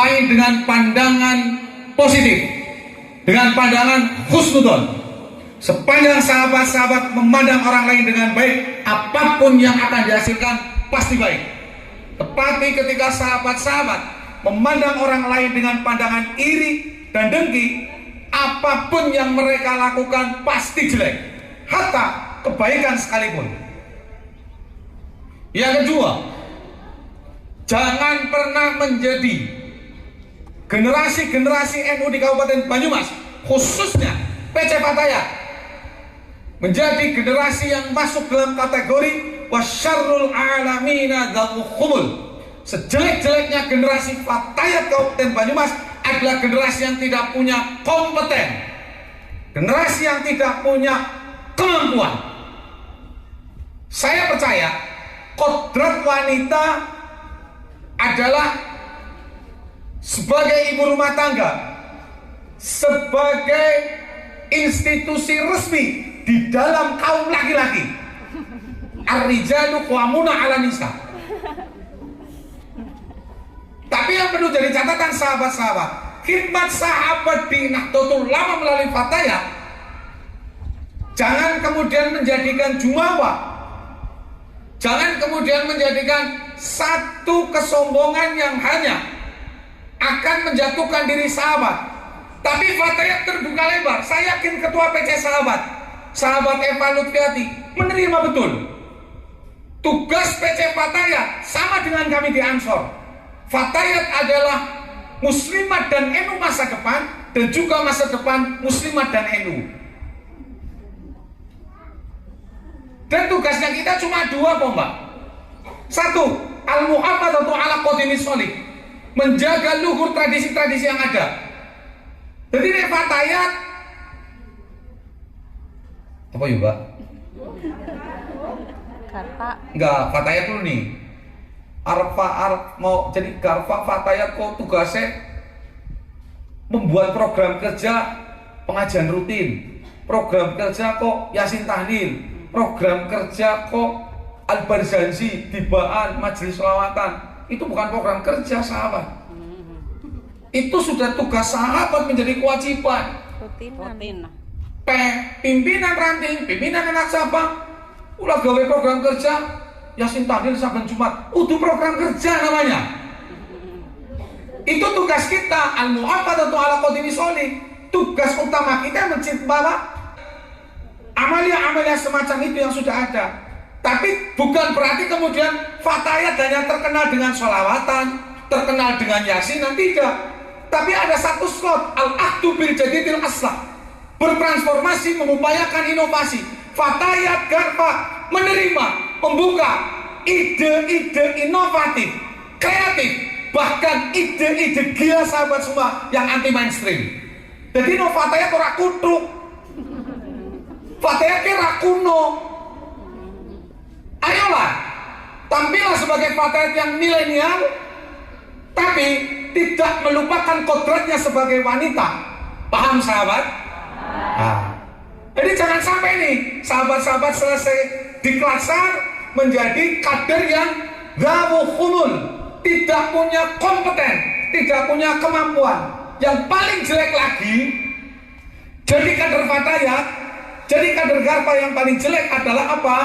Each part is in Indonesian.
lain dengan pandangan positif, dengan pandangan husnudon. Sepanjang sahabat-sahabat memandang orang lain dengan baik, apapun yang akan dihasilkan pasti baik. Tetapi ketika sahabat-sahabat memandang orang lain dengan pandangan iri dan dengki, apapun yang mereka lakukan pasti jelek, hatta kebaikan sekalipun. Yang kedua, jangan pernah menjadi generasi-generasi NU di Kabupaten Banyumas, khususnya PC Fatayat, menjadi generasi yang masuk dalam kategori wasyarrul alamina dzul khumul. Sejelek-jeleknya generasi Fatayat Kabupaten Banyumas adalah generasi yang tidak punya kompeten, generasi yang tidak punya kemampuan. Saya percaya kodrat wanita adalah sebagai ibu rumah tangga, sebagai institusi resmi di dalam kaum laki-laki. Ar-rijalu qawwamuna 'alan nisa. Tapi yang perlu jadi catatan sahabat-sahabat, khidmat sahabat di Nahdlatul Ulama melalui Fatayat jangan kemudian menjadikan jumawa, jangan kemudian menjadikan satu kesombongan yang hanya akan menjatuhkan diri sahabat. Tapi Fatayat terbuka lebar. Saya yakin ketua PC sahabat Eva Lutfiati menerima betul tugas PC Fatayat sama dengan kami di Ansor. Fatayat adalah muslimat dan NU masa depan, dan juga masa depan muslimat dan NU. Dan tugasnya kita cuma dua, Mbak. Satu, al-muhafadzatu ala qadimis sholih, menjaga luhur tradisi-tradisi yang ada. Jadi nek Fatayat apa ya, Mbak? Garpa. Enggak, Fatayat dulu nih. Arep mau jadi Garfa Fatayat kok tugasnya membuat program kerja pengajian rutin, program kerja kok Yasin Tahlil, program kerja kok Al-Barzanji, Dibaan, Majelis Selawatan. Itu bukan program kerja sahabat. Itu sudah tugas sahabat menjadi kewajiban. Rutin. Pimpinan ranting, pimpinan anak cabang, ulah gawe program kerja Yasin Tahlil saben Jumat. Itu program kerja namanya. Itu tugas kita, al-muhafadzatu ala qadimis sholih. Tugas utama kita menciptakan amalia-amalia semacam itu yang sudah ada. Tapi bukan berarti kemudian Fatayat hanya terkenal dengan sholawatan, terkenal dengan yasinan, tidak. Tapi ada satu slot, al-ahdu bil jadidil aslah, bertransformasi, mengupayakan inovasi. Fatayat Garfa menerima, membuka ide-ide inovatif, kreatif, bahkan ide-ide gila sahabat semua yang anti mainstream. Jadi no Fatayat ora kutuk, Fatayat ora kuno. Ayolah, tampillah sebagai Fatayat yang milenial, tapi tidak melupakan kodratnya sebagai wanita. Paham sahabat? Jadi jangan sampai nih sahabat-sahabat selesai diklasar menjadi kader yang dzul khumul, tidak punya kompeten, tidak punya kemampuan. Yang paling jelek lagi, jadi kader Fatayat, jadi kader Garfa yang paling jelek adalah apa?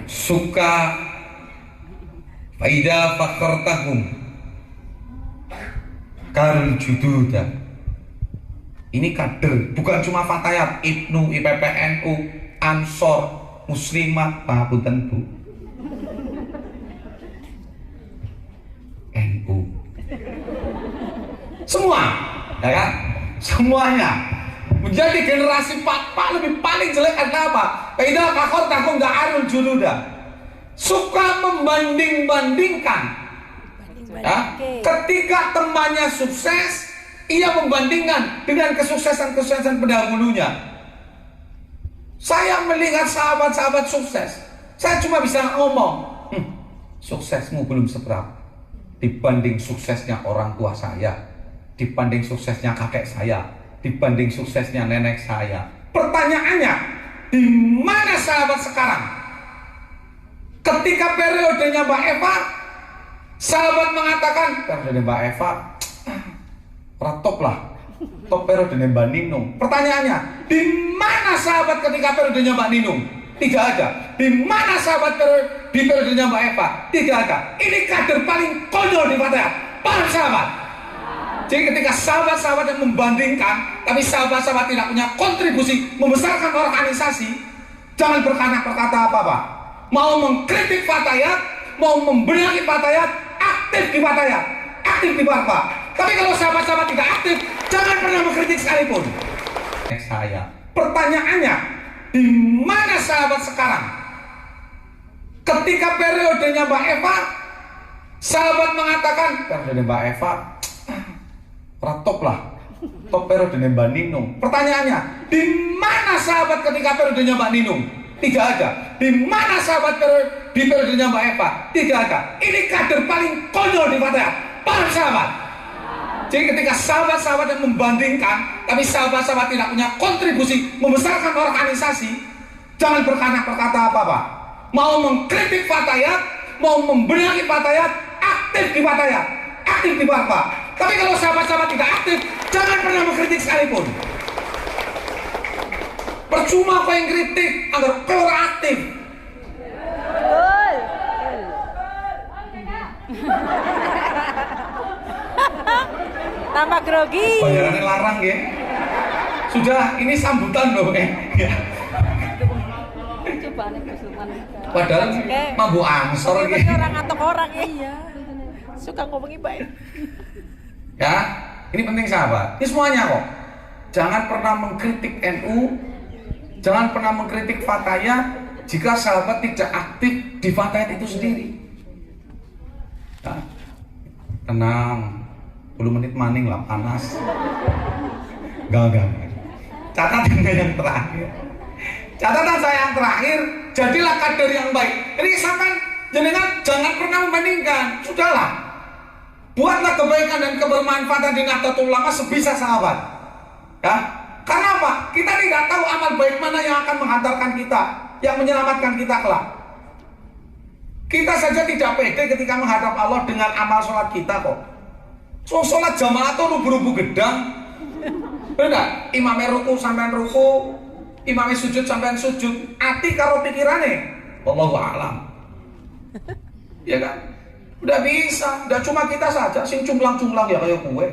Suka faida fakhartahum kal jududa. Ini kader, bukan cuma Fatayat, Ibnu, IPPNU, Ansor, Muslimat, Pahapunten Bu, NU, semua, ya kan? Semuanya menjadi generasi lebih paling jelek adalah apa? Faida fakhartahum ga'arul juluda, suka membanding-bandingkan. Ya, ketika temannya sukses, ia membandingkan dengan kesuksesan-kesuksesan pendahulunya. Saya melihat sahabat-sahabat sukses, saya cuma bisa ngomong, suksesmu belum seberapa dibanding suksesnya orang tua saya, dibanding suksesnya kakek saya, dibanding suksesnya nenek saya. Pertanyaannya, di mana sahabat sekarang? Ketika periodenya Mbak Eva, sahabat mengatakan, periode Mbak Eva, top lah, top periodenya Mbak Ninung. Pertanyaannya, di mana sahabat ketika periodenya Mbak Ninung? Tidak ada. Di mana sahabat di periodenya Mbak Eva? Tidak ada. Ini kader paling konyol di Fatayat. Paham sahabat? Jadi ketika sahabat-sahabat yang membandingkan, tapi sahabat-sahabat tidak punya kontribusi membesarkan organisasi, jangan berkata apa-apa. Mau mengkritik Fatayat, mau membenahi Fatayat, aktif di Fatayat, aktif di Barpa. Tapi kalau sahabat-sahabat tidak aktif, jangan pernah mengkritik sekalipun. Saya, pertanyaannya, di mana sahabat sekarang? Ketika periodenya Mbak Eva, sahabat mengatakan, periode Mbak Eva, top lah, top periodenya Mbak Ninung. Pertanyaannya, di mana sahabat ketika periodenya Mbak Ninung? Tidak ada. Di mana sahabat di periodenya Mbak Eva? Tidak ada. Ini kader paling konyol di Fatayat. Paham sahabat? Jadi ketika sahabat-sahabat yang membandingkan, tapi sahabat-sahabat tidak punya kontribusi membesarkan organisasi, jangan berkata apa-apa. Mau mengkritik Fatayat, mau membenahi Fatayat, aktif di Fatayat, aktif di Barpa. Tapi kalau sahabat-sahabat tidak aktif, jangan pernah mengkritik sekalipun. Percuma kau yang kritik agar kau aktif. Tambah grogi. Bayarannya larang ya. Sudah, ini sambutan loh. Coba nih kesuman. Padahal mabuk angsor gitu. Orang atau orang ya. Iya. Suka ngomongin baik. Ya, ini penting sahabat. Ini semuanya kok. Jangan pernah mengkritik NU, jangan pernah mengkritik Fatayat jika sahabat tidak aktif di Fatayat itu sendiri. Ya. Tenang, 10 menit maning lah, panas. Enggak. Catatan yang terakhir. Catatan saya yang terakhir, jadilah kader yang baik. Jadi sampai jenengan jangan pernah membandingkan. Sudahlah. Buatlah kebaikan dan kebermanfaatan di Nahdlatul Ulama sebisa sahabat. Ya. Karena apa? Kita tidak tahu amal baik mana yang akan menghantarkan kita, yang menyelamatkan kita kelak. Kita saja tidak pede ketika menghadap Allah dengan amal sholat kita kok. So, sholat jamaah itu rubu-rubu gedang. Benar? Imamnya ruku sampean ruku, imamnya sujud sampean sujud. Ati karo pikirane, wallahu a'lam. Ya kan? Udah bisa, udah cuma kita saja sing cumplang-cumplang ya kayak kue.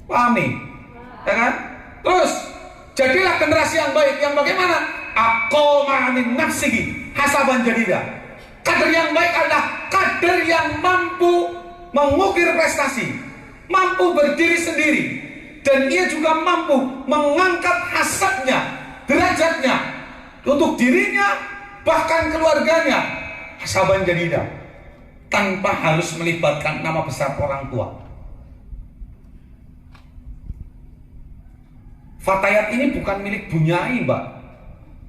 Paham nih? Ya kan? Terus jadilah generasi yang baik, yang bagaimana? Aqoma min nafsihi hasaban jadida. Kader yang baik adalah kader yang mampu mengukir prestasi, mampu berdiri sendiri, dan ia juga mampu mengangkat hasabnya, derajatnya untuk dirinya bahkan keluarganya, hasaban jadida, tanpa harus melibatkan nama besar orang tua. Fatayat ini bukan milik Bunyai, Mbak.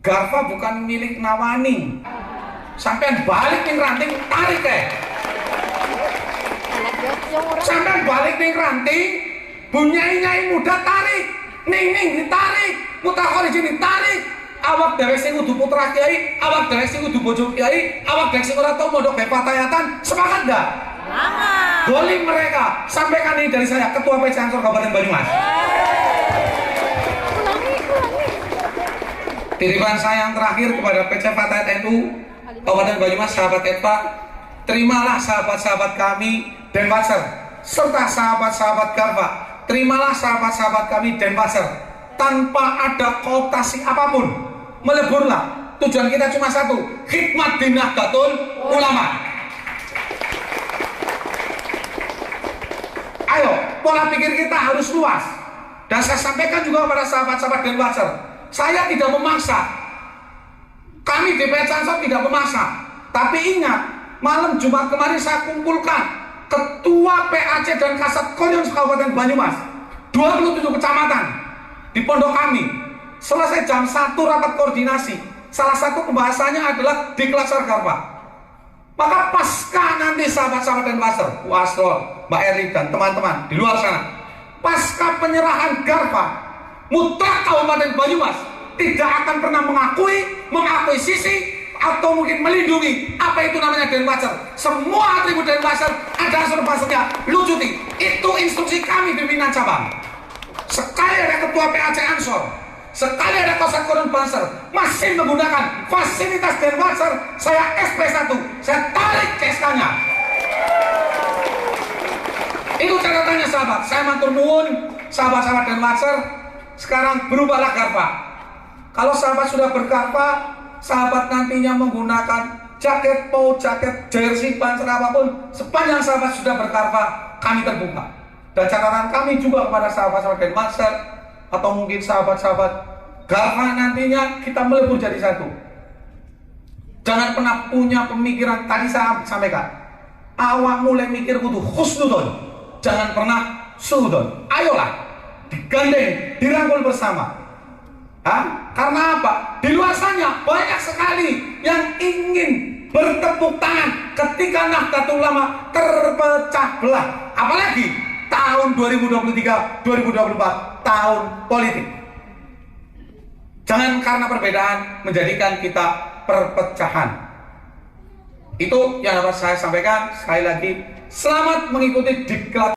Garfa bukan milik Nawani. Sampai balik ning ranting tarik Sampai balik ning ranting, Bunyai muda tarik, ning ditarik, mutakhorij ditarik. Awak dhewe sing kudu putra kiai, awak dhewe sing kudu bojo kiai, awak dhewe sing ora tau mondok Fatayatan, sepakat enggak? Semangat. Golim mereka. Sampaikan ini dari saya, Ketua PC Ansor Kabupaten Banyumas. Titipan saya yang terakhir kepada PC Fatayat NU Kabupaten Banyumas, sahabat EPA, terimalah sahabat-sahabat kami Denpasar serta sahabat-sahabat Garfa, terimalah sahabat-sahabat kami Denpasar tanpa ada kooptasi apapun. Meleburlah, tujuan kita cuma satu, khidmat di Nahdlatul Ulama. Ayo, pola pikir kita harus luas. Dan saya sampaikan juga kepada sahabat-sahabat Denpasar, saya tidak memaksa. Kami DPR Ansor tidak memaksa. Tapi ingat, malam Jumat kemarin saya kumpulkan Ketua PAC dan Kasat Konyon Kabupaten Banyumas, 27 kecamatan di pondok kami. Selesai jam 1 rapat koordinasi. Salah satu pembahasannya adalah Diklasar Garfa. Maka pasca nanti sahabat-sahabat Denpasar, Wasrol, Mbak Eri dan teman-teman di luar sana, pasca penyerahan Garfa, mutlak Kabupaten Banyumas tidak akan pernah mengakuisisi atau mungkin melindungi. Apa itu namanya Denpasar? Semua atribut Denpasar ada surplusnya, lu cuti. Itu instruksi kami pimpinan cabang. Sekali ada ketua PAC Ansor, sekali ada Kasat Koran Banser masih menggunakan fasilitas Denpasar, saya SP1, saya tarik CSK-nya. Itu catatannya sahabat. Saya matur nuwun sahabat-sahabat Denpasar, sekarang berubahlah Garpa. Kalau sahabat sudah bergarpa, sahabat nantinya menggunakan jaket, jaket, jersey, Banser apapun, sepanjang sahabat sudah bergarpa, kami terbuka. Dan catatan kami juga kepada sahabat-sahabat Denpasar atau mungkin sahabat-sahabat Garpa, nantinya kita melebur jadi satu. Jangan pernah punya pemikiran, tadi saya sampaikan, awak mulai mikir kudu husnudon, jangan pernah suudon. Ayolah digandeng, dirangkul bersama. Karena apa? Di luar sana banyak sekali yang ingin bertepuk tangan ketika Nahdlatul Ulama terpecah belah. Apalagi tahun 2023, 2024, tahun politik. Jangan karena perbedaan menjadikan kita perpecahan. Itu yang dapat saya sampaikan. Sekali lagi, selamat mengikuti diklat